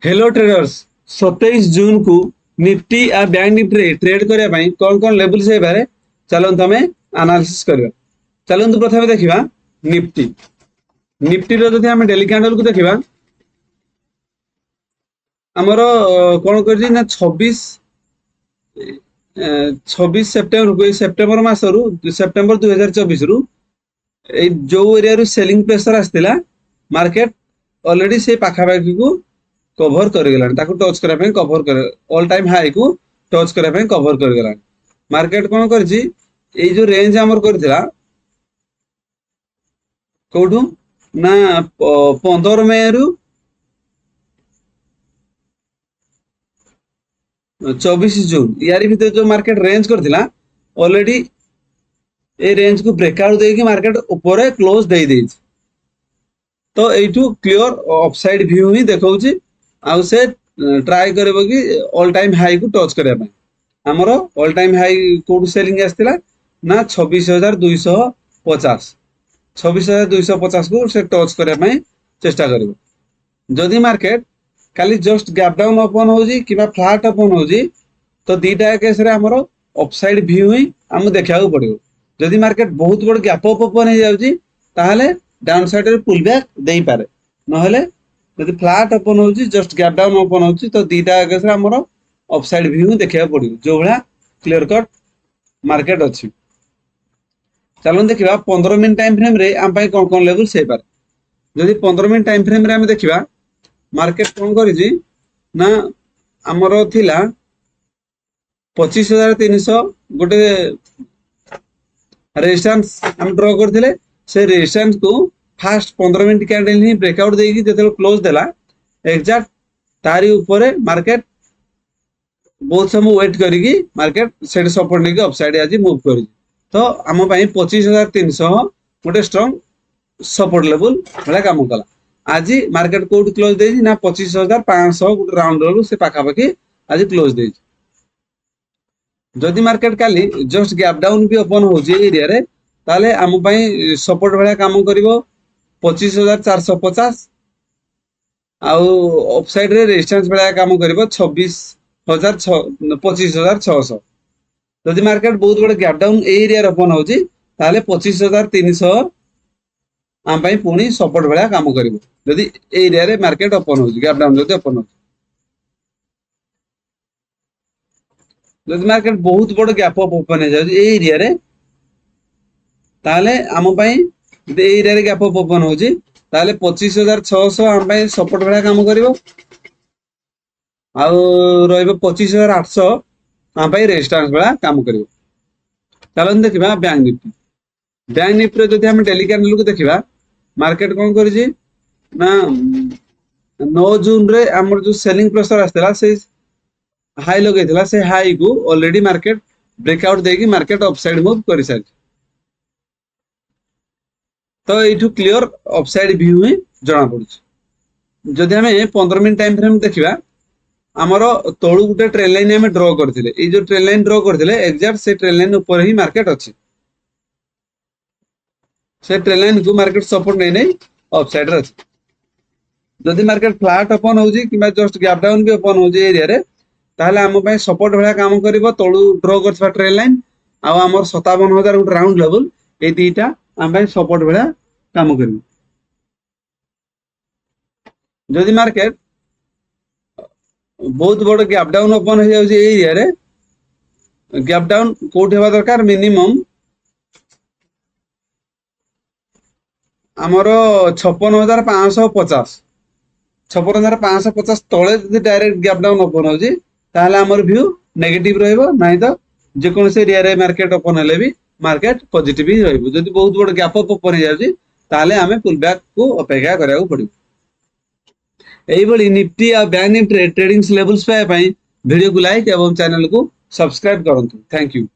Hello traders 27 जून को Nifty आ bank Nifty रे trade करने ପାଇଁ कौन कौन लेवल से बारे चलନ୍ତୁ ଆମେ एनालिसिस करबा। चलନ୍ତୁ प्रथमे देखिबा निफ्टी। निफ्टी रो जदि ଆମେ डेली कैंडल को देखिबा हमर कोन करजी ना 26 सेप्टेम्बर को सेप्टेम्बर मासरु सेप्टेम्बर 2024 रु ए जो एरिया रु सेलिंग प्रेशर आस्तिला मार्केट ऑलरेडी से पाखापाखी को कवर कर गलान ताकू टच करा पे कवर कर ऑल टाइम हाई को टच करा पे कवर कर गलान। मार्केट कोन करजी ए जो रेंज हमर करथिला कोठू ना 15 मई रु 24 जून यारी भीतर जो मार्केट रेंज करथिला ऑलरेडी ए रेंज को ब्रेकआउट देकी मार्केट ऊपर क्लोज दे देछ। तो एठू क्लियर अपसाइड व्यू ही देखौची आउ से ट्राई करबो कि ऑल टाइम हाई को टच करबा पे हमरो ऑल टाइम हाई कोड सेलिंग आस्तिला ना 26250 26250 को से टच करबा पे चेष्टा करबो। जदि मार्केट खाली जस्ट गैप डाउन ओपन होजी किबा फ्लैट ओपन होजी तो दीटा केस रे हमरो अपसाइड व्यू ही हम देखा पड़िबो। जदि मार्केट बहुत बड़ गैप अप ओपन हो जाउची ताहले डाउन साइड रे पुल बैक देई पारे नहले यदि फ्लैट ओपन होची जस्ट गैप डाउन ओपन होची तो दीटा केस रे हमरो अपसाइड व्यू देखा पड़िबो जो भला क्लियर कट मार्केट अछि। चलन देखिबा 15 मिनिट टाइम फ्रेम रे हम पई कोन कोन लेवल से पार। जदि 15 मिनिट टाइम फ्रेम रे हम देखिबा मार्केट कोन करिजी ना हमरो थिला 25300 गोटे रेजिस्टेंस हम ड्रॉ करथिले से रेजिस्टेंस को फास्ट 15 मिनिट कैंडल ही ब्रेकआउट देकी जेते क्लोज देला एग्जैक्ट तारी ऊपर मार्केट बहुत समय वेट करिकी मार्केट सेट सपोर्ट लेके अपसाइड आज मूव करी। तो हम पई 25300 गोटे स्ट्रांग सपोर्ट लेवल भला काम कला। आज मार्केट कोड क्लोज देजी ना 25500 गोटे राउंड रो से पाखा पाखी आज क्लोज देजी। जदि मार्केट काली जस्ट गैप डाउन भी ओपन होजी एरिया रे ताले हम पई सपोर्ट भला काम करिवो 25450 आउ अपसाइड रे रेजिस्टेंस भला काम करिवो 25600। जदि मार्केट बहुत बड़ गैप डाउन एरिया रे ओपन होजी ताले 25300 हम पई पुनी सपोर्ट भला काम करिवो जदि एरिया रे मार्केट ओपन होजी गैप डाउन जदि ओपन होजी। जदि मार्केट बहुत बड़ गैप अप ओपन हो जाए एरिया रे ताले हम पई एरिया रे गैप अप ओपन होजी ताले 25600 हम पई सपोर्ट भला काम करिवो आउ रहइबो 25800 हम पई रेजिस्टेंस भला काम करिवो। चलन देखिबा बैंक निफ्टी। बैंक निफ्टी रे जदि हम डेली कैंडल को देखिबा मार्केट कोन करिजी ना 9 जून रे हमर जो सेलिंग प्रेशर आस्तेला से हाई लगेथिला से हाई को ऑलरेडी मार्केट ब्रेकआउट देकी मार्केट अपसाइड मूव करि सारि। तो एठू क्लियर अपसाइड व्यू ही जणा पड़ुछ। जदि हमें 15 मिनिट टाइम फ्रेम देखिबा हमरो तळु गुटे ट्रेन लाइन हम ड्रॉ करथिले ए जो ट्रेन लाइन ड्रॉ करथिले एग्जैक्ट से ट्रेन लाइन ऊपर ही मार्केट अछि। से ट्रेन लाइन को मार्केट सपोर्ट नै नै अपसाइड रे अछि। जदि मार्केट फ्लैट ओपन होजी किबा जस्ट गैप डाउन भी ओपन होजी एरिया रे ताहले हम पई सपोर्ट भला काम करिवो तळु ड्रॉ करथबा ट्रेन लाइन आ हमर 57000 गुटे राउंड लेवल ए दीटा हम पई सपोर्ट भला काम करिवो। जदि मार्केट बहुत बड़ गैप डाउन ओपन हो जाउजी एरिया रे गैप डाउन कोठ हेबा दरकार मिनिमम हमरो 56550 56550 तळे जदि डायरेक्ट गैप डाउन ओपन होजी ताहले हमर व्यू नेगेटिव रहइबो नाही तो जे कोन से एरिया रे मार्केट ओपन हेले भी मार्केट पॉजिटिव ही रहइबो। जदि बहुत बड़ गैप अप ओपन हो जाउजी ताहले हमें पुल बैक को अपेक्षा करिया पड़िबो। एही बड़ी निफ्टी आ बैंक निफ्टी ट्रेडिंग लेवल्स पाए वीडियो को लाइक एवं चैनल को सब्सक्राइब करंतु। Thank you.